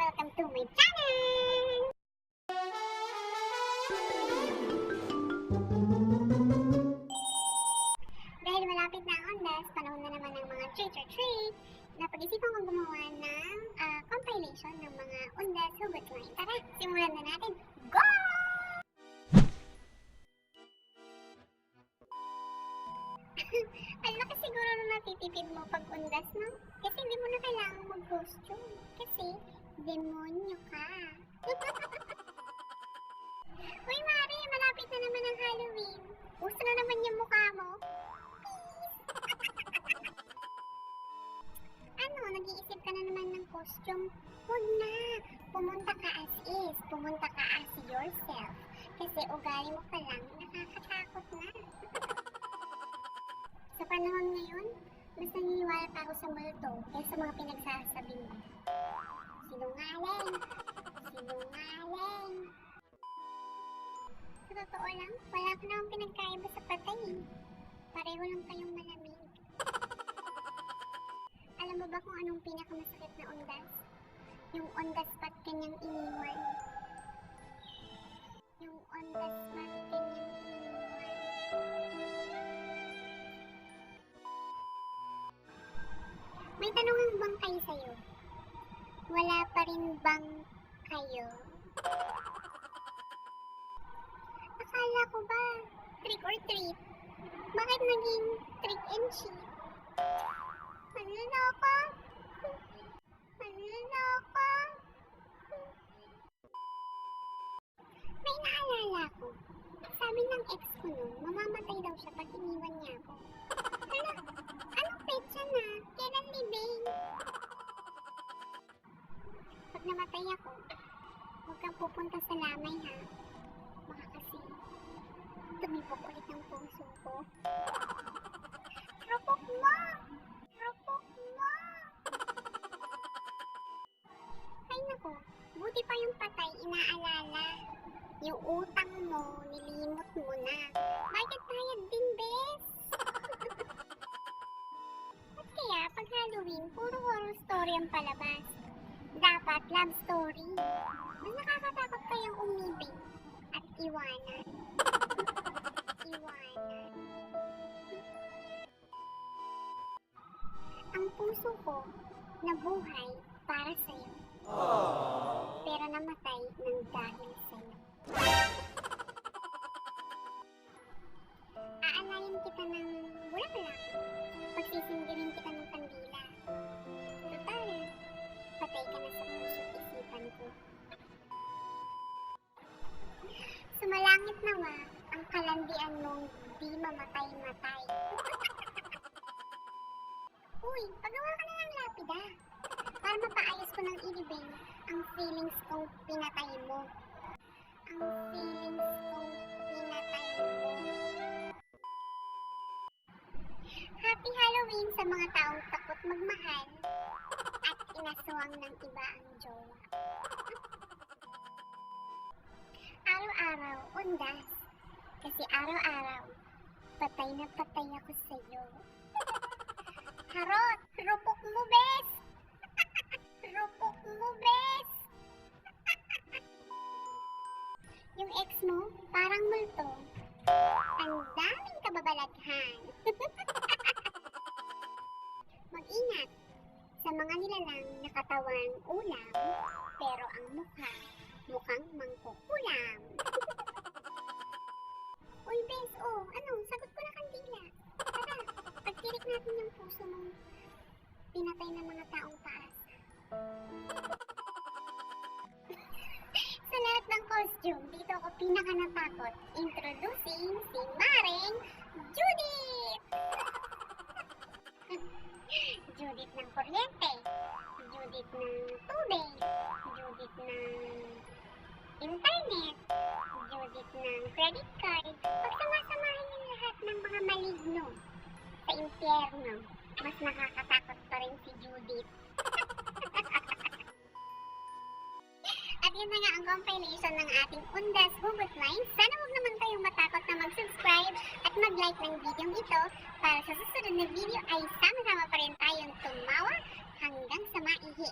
welcome to my channel! Dahil malapit na ang Undas, panahon na naman ng mga treat-or-treat, napag-isipan kong gumawa ng compilation ng mga Undas Hugot line. Tara, simulan na natin! Go! Ang laki siguro na natitipid mo pag undas, no? Kasi hindi mo na kailangan mag-costume. Kasi, demonyo ka. Uy, Mari, malapit na naman ang Halloween. Gusto na naman yung mukha mo. Ano, nag-iisip ka na naman ng costume? Huwag na. Pumunta ka as is. Pumunta ka as yourself. Kasi ugali mo pa lang, nakakatakot na. Sa panahon ngayon, mas naniniwala pa ako sa multo kaysa sa mga pinagsasabi mo. Sinungaling! Sinungaling! Sa totoo lang, wala ka namang pinagkaiba sa patay. Pareho lang kayong malamig. Alam mo ba kung anong pinakamasakit na undas? Yung undas pat kanyang iniwan. Yung undas pat kanyang iniwan. May tanong bang kayo sa'yo? Wala pa rin bang kayo? Akala ko ba trick or treat? Bakit naging trick and cheat? Manloloko? Manloloko? May naalala ko. Sabi ng ex ko nun, mamamatay daw siya pag iniwan niya ako. Hala, anong petsa na? Kailan libing? Pag namatay ako, huwag kang pupunta sa lamay ha. Baka kasi tumibok ulit ang puso ko. Rupok mo! Rupok mo! Ay nako, buti pa yung patay inaalala. Yung utang mo, nilimot mo na. Bakit bayad din, bes? At kaya, pag Halloween, puro horror story ang palabas. Dapat love story. Mas nakakatakot kayang umibig at iwanan. Iwanan. Ang puso ko nabuhay para sa'yo. Pero namatay ng dahil sa'yo. Aalayin kita ng bulaklak. Pagsisindirin kita ng kandila. Total, patay ka na sa puso't isipan ko. Sumalangit nawa ang kalandian mong di mamatay-matay. Uy, pagawa ka na ng lapida. Para mapaayos ko ng ilibing ang feelings kong pinatay mo. Ang feelings kong pinatay mo. Happy Halloween sa mga taong takot magmahal at inaswang ng iba ang jowa. Araw-araw, undas. Kasi araw-araw, patay na patay ako sa'yo. Harot! Rupok mo, bes! Rupok mo, bes! Yung ex mo, parang multo. Ang daming kababalaghan. Mag-ingat sa mga nilalang na katawang ulam, pero ang mukha, mukhang mangkukulam. Uy, bes, oh, ano, sagot ko na kandila. Tara, pagtirik natin yung puso mong pinatay ng mga taong taas. Sa lahat ng costume, dito ako pinaka-natakot. Introducing si Maring Judith! Judith ng kuryente, Judith ng tubig, Judith ng internet, Judith ng credit card. Pagsama-samahin yung lahat ng mga maligno sa impyerno, mas nakakatakot pa rin si Judith. At yun na nga ang compilation ng ating Undas Hugot line. Sana huwag naman kayong matakot na mag-subscribe at mag-like ng video ito para sa susunod na video ay sama-sama pa rin tayong tumawa hanggang sa maihi.